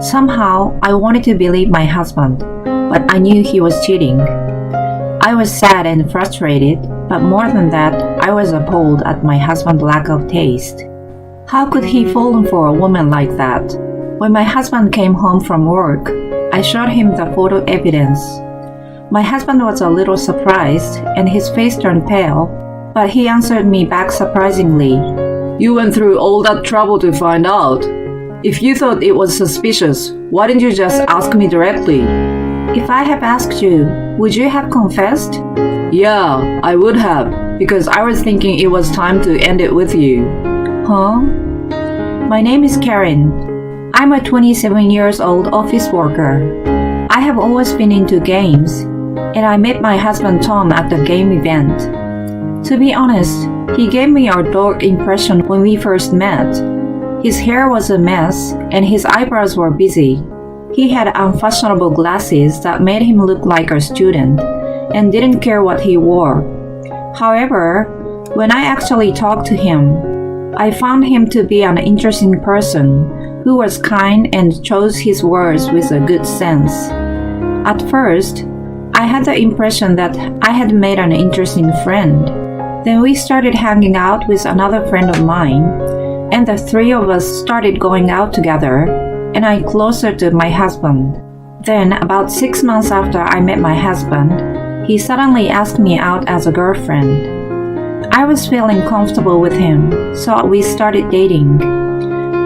Somehow, I wanted to believe my husband, but I knew he was cheating. I was sad and frustrated, but more than that, I was appalled at my husband's lack of taste. How could he fall for a woman like that? When my husband came home from work, I showed him the photo evidence. My husband was a little surprised, and his face turned pale, but he answered me back surprisingly. You went through all that trouble to find out. If you thought it was suspicious, why didn't you just ask me directly? If I had asked you, would you have confessed? Yeah, I would have, because I was thinking it was time to end it with you. Huh? My name is Karen. I'm a 27 years old office worker. I have always been into games, and I met my husband Tom at the game event. To be honest, he gave me a dark impression when we first met. His hair was a mess, and his eyebrows were busy. He had unfashionable glasses that made him look like a student, and didn't care what he wore. However, when I actually talked to him, I found him to be an interesting person who was kind and chose his words with a good sense. At first, I had the impression that I had made an interesting friend. Then we started hanging out with another friend of mine, and the three of us started going out together, and I closer to my husband. Then, about 6 months after I met my husband, he suddenly asked me out as a girlfriend. I was feeling comfortable with him, so we started dating.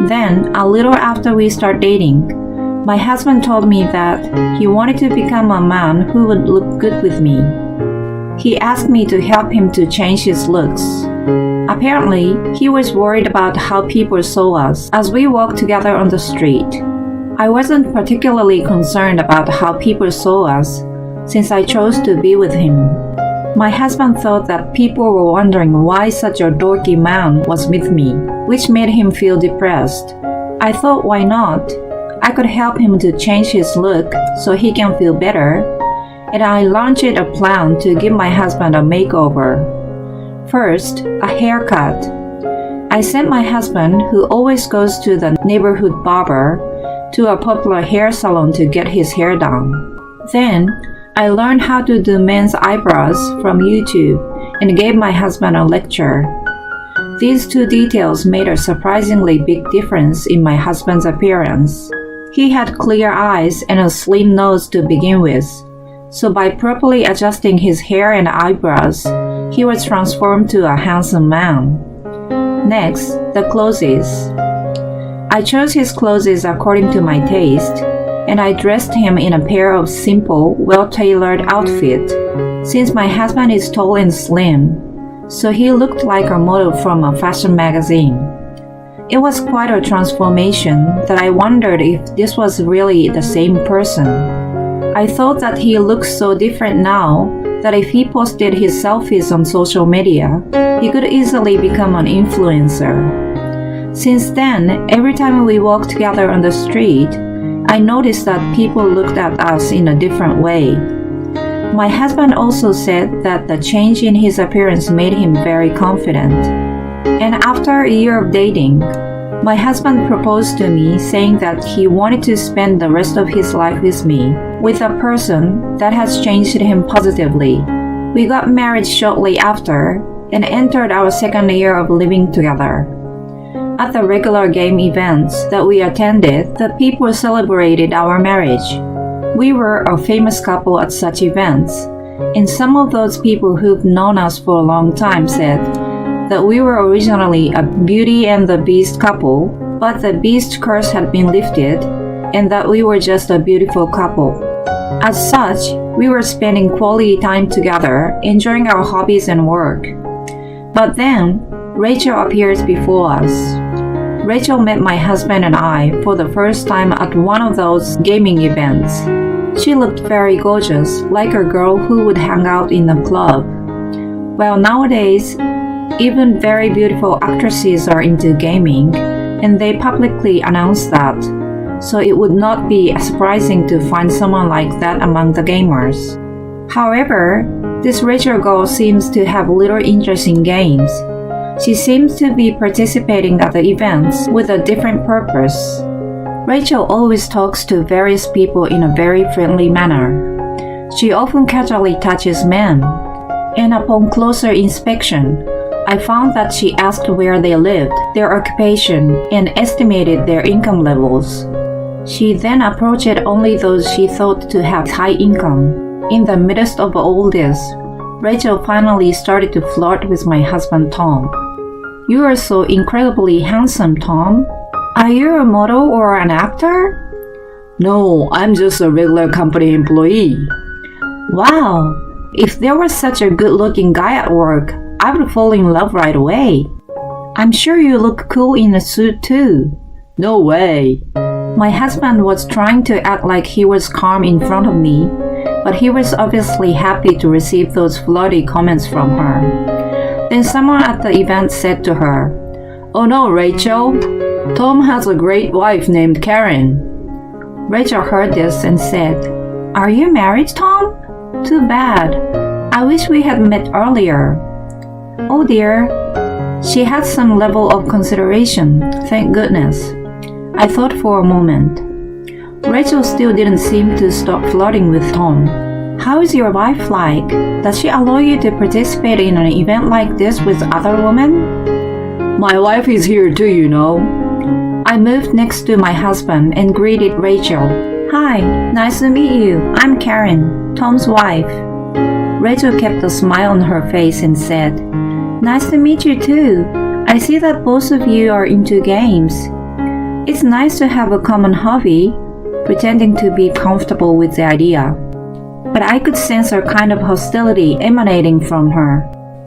Then, a little after we started dating, my husband told me that he wanted to become a man who would look good with me. He asked me to help him to change his looks. Apparently, he was worried about how people saw us as we walked together on the street. I wasn't particularly concerned about how people saw us, since I chose to be with him. My husband thought that people were wondering why such a dorky man was with me, which made him feel depressed. I thought, why not? I could help him to change his look so he can feel better, and I launched a plan to give my husband a makeover. First, a haircut. I sent my husband, who always goes to the neighborhood barber, to a popular hair salon to get his hair done. Then, I learned how to do men's eyebrows from YouTube and gave my husband a lecture. These two details made a surprisingly big difference in my husband's appearance. He had clear eyes and a slim nose to begin with, so by properly adjusting his hair and eyebrows, he was transformed to a handsome man. Next, the clothes. I chose his clothes according to my taste, and I dressed him in a pair of simple, well-tailored outfits, since my husband is tall and slim, so he looked like a model from a fashion magazine. It was quite a transformation that I wondered if this was really the same person. I thought that he looked so different now that if he posted his selfies on social media, he could easily become an influencer. Since then, every time we walked together on the street, I noticed that people looked at us in a different way. My husband also said that the change in his appearance made him very confident. And after a year of dating, my husband proposed to me, saying that he wanted to spend the rest of his life with me, with a person that has changed him positively. We got married shortly after and entered our second year of living together. At the regular game events that we attended, the people celebrated our marriage. We were a famous couple at such events, and some of those people who've known us for a long time said that we were originally a Beauty and the Beast couple, but the Beast curse had been lifted, and that we were just a beautiful couple. As such, we were spending quality time together, enjoying our hobbies and work. But then, Rachel appears before us. Rachel met my husband and I for the first time at one of those gaming events. She looked very gorgeous, like a girl who would hang out in a club. Well, nowadays, even very beautiful actresses are into gaming, and they publicly announce that, so it would not be surprising to find someone like that among the gamers. However, this Rachel girl seems to have little interest in games. She seems to be participating at the events with a different purpose. Rachel always talks to various people in a very friendly manner. She often casually touches men, and upon closer inspection, I found that she asked where they lived, their occupation, and estimated their income levels. She then approached only those she thought to have high income. In the midst of all this, Rachel finally started to flirt with my husband Tom. "You are so incredibly handsome, Tom. Are you a model or an actor?" No, I'm just a regular company employee. "Wow, if there was such a good-looking guy at work, I would fall in love right away. I'm sure you look cool in a suit too." No way. My husband was trying to act like he was calm in front of me, but he was obviously happy to receive those flirty comments from her. Then someone at the event said to her, Oh no, Rachel. Tom has a great wife named Karen. Rachel heard this and said, "Are you married, Tom? Too bad. I wish we had met earlier." Oh dear. She had some level of consideration, thank goodness. I thought for a moment. Rachel still didn't seem to stop flirting with Tom. "How is your wife like? Does she allow you to participate in an event like this with other women?" My wife is here too, you know. I moved next to my husband and greeted Rachel. "Hi, nice to meet you. I'm Karen, Tom's wife." Rachel kept a smile on her face and said, "Nice to meet you too. I see that both of you are into games. It's nice to have a common hobby," pretending to be comfortable with the idea. But I could sense a kind of hostility emanating from her.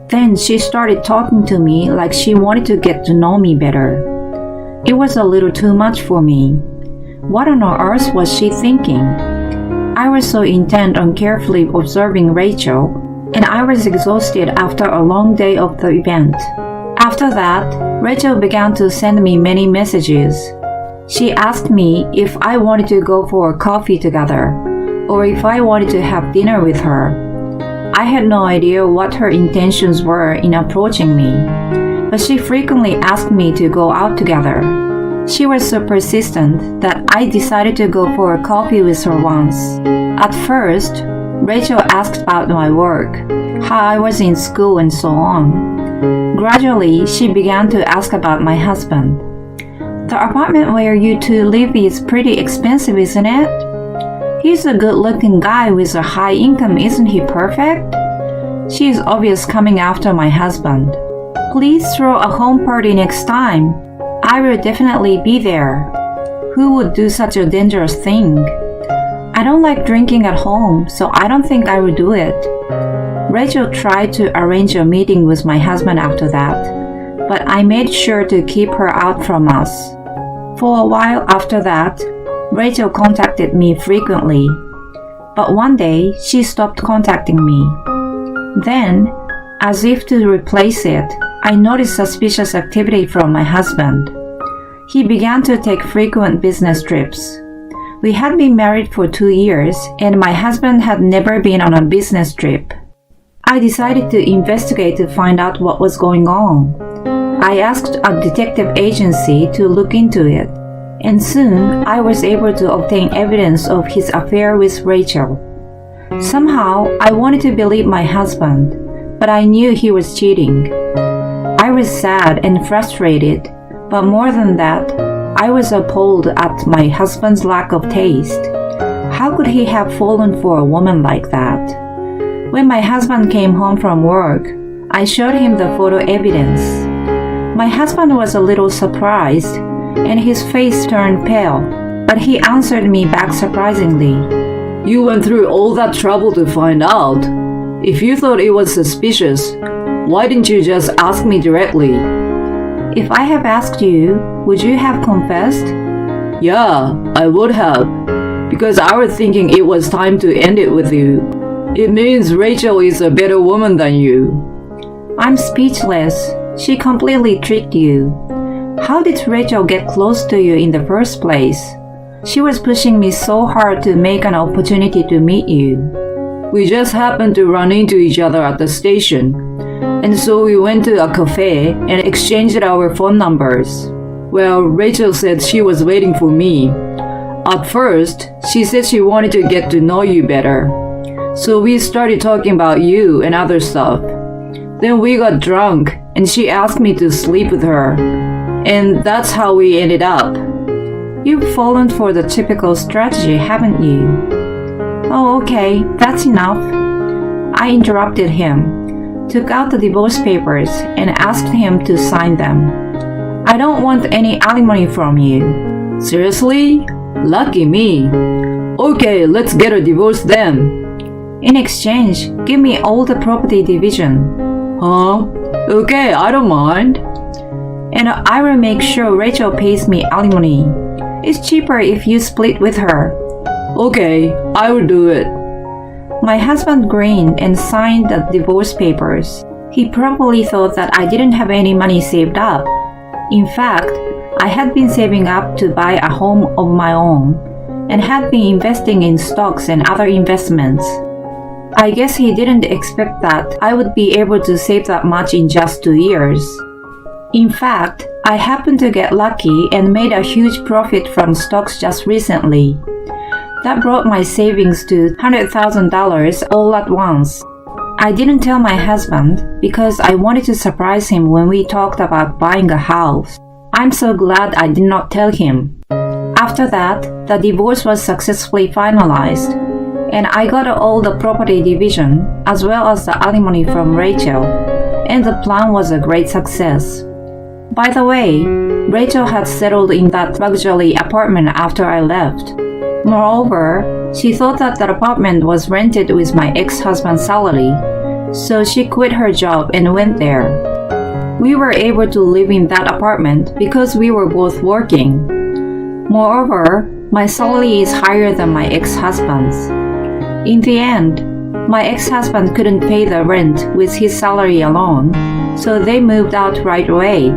Then she started talking to me like she wanted to get to know me better. It was a little too much for me. What on earth was she thinking? I was so intent on carefully observing Rachel, and I was exhausted after a long day of the event. After that, Rachel began to send me many messages. She asked me if I wanted to go for a coffee together, or if I wanted to have dinner with her. I had no idea what her intentions were in approaching me, but she frequently asked me to go out together. She was so persistent that I decided to go for a coffee with her once. At first, Rachel asked about my work, how I was in school, and so on. Gradually, she began to ask about my husband. "The apartment where you two live is pretty expensive, isn't it? He's a good-looking guy with a high income, isn't he perfect?" She is obviously coming after my husband. "Please throw a home party next time. I will definitely be there." Who would do such a dangerous thing? I don't like drinking at home, so I don't think I will do it. Rachel tried to arrange a meeting with my husband after that, but I made sure to keep her out from us. For a while after that, Rachel contacted me frequently, but one day she stopped contacting me. Then, as if to replace it, I noticed suspicious activity from my husband. He began to take frequent business trips. We had been married for 2 years, and my husband had never been on a business trip. I decided to investigate to find out what was going on. I asked a detective agency to look into it, and soon I was able to obtain evidence of his affair with Rachel. Somehow, I wanted to believe my husband, but I knew he was cheating. I was sad and frustrated, but more than that, I was appalled at my husband's lack of taste. How could he have fallen for a woman like that? When my husband came home from work, I showed him the photo evidence. My husband was a little surprised, and his face turned pale, but he answered me back surprisingly. You went through all that trouble to find out. If you thought it was suspicious, why didn't you just ask me directly? If I have asked you, would you have confessed? Yeah, I would have, because I was thinking it was time to end it with you. It means Rachel is a better woman than you. I'm speechless. She completely tricked you. How did Rachel get close to you in the first place? She was pushing me so hard to make an opportunity to meet you. We just happened to run into each other at the station, and so we went to a cafe and exchanged our phone numbers. Well, Rachel said she was waiting for me, At first, she said she wanted to get to know you better. So we started talking about you and other stuff. Then we got drunk and she asked me to sleep with her. And that's how we ended up. You've fallen for the typical strategy, haven't you? Oh, okay, that's enough. I interrupted him, took out the divorce papers, and asked him to sign them. I don't want any alimony from you. Seriously? Lucky me. Okay, let's get a divorce then. In exchange, give me all the property division. Huh? Okay, I don't mind. And I will make sure Rachel pays me alimony. It's cheaper if you split with her. Okay, I will do it. My husband grinned and signed the divorce papers. He probably thought that I didn't have any money saved up. In fact, I had been saving up to buy a home of my own and had been investing in stocks and other investments. I guess he didn't expect that I would be able to save that much in just 2 years. In fact, I happened to get lucky and made a huge profit from stocks just recently. That brought my savings to $100,000 all at once. I didn't tell my husband because I wanted to surprise him when we talked about buying a house. I'm so glad I did not tell him. After that, the divorce was successfully finalized, and I got all the property division as well as the alimony from Rachel, and the plan was a great success. By the way, Rachel had settled in that luxury apartment after I left. Moreover, she thought that the apartment was rented with my ex-husband's salary, so she quit her job and went there. We were able to live in that apartment because we were both working. Moreover, my salary is higher than my ex-husband's. In the end, my ex-husband couldn't pay the rent with his salary alone, so they moved out right away.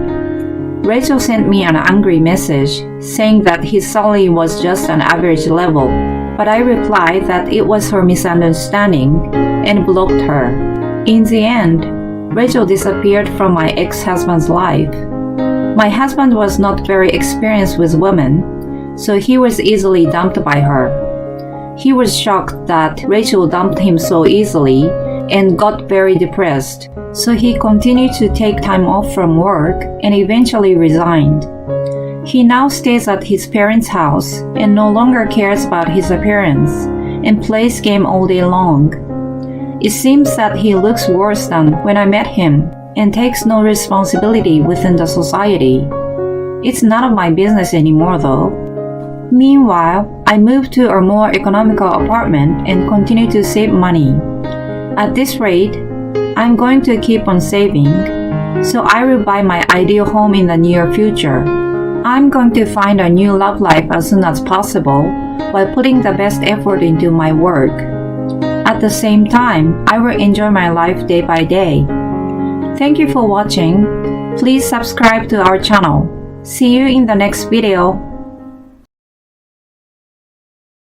Rachel sent me an angry message saying that his salary was just an average level, but I replied that it was her misunderstanding and blocked her. In the end, Rachel disappeared from my ex-husband's life. My husband was not very experienced with women, so he was easily dumped by her. He was shocked that Rachel dumped him so easily and got very depressed, so he continued to take time off from work and eventually resigned. He now stays at his parents' house and no longer cares about his appearance and plays game all day long. It seems that he looks worse than when I met him and takes no responsibility within the society. It's none of my business anymore though. Meanwhile, I moved to a more economical apartment and continue to save money. At this rate, I'm going to keep on saving, so I will buy my ideal home in the near future. I'm going to find a new love life as soon as possible while putting the best effort into my work. At the same time, I will enjoy my life day by day. Thank you for watching. Please subscribe to our channel. See you in the next video.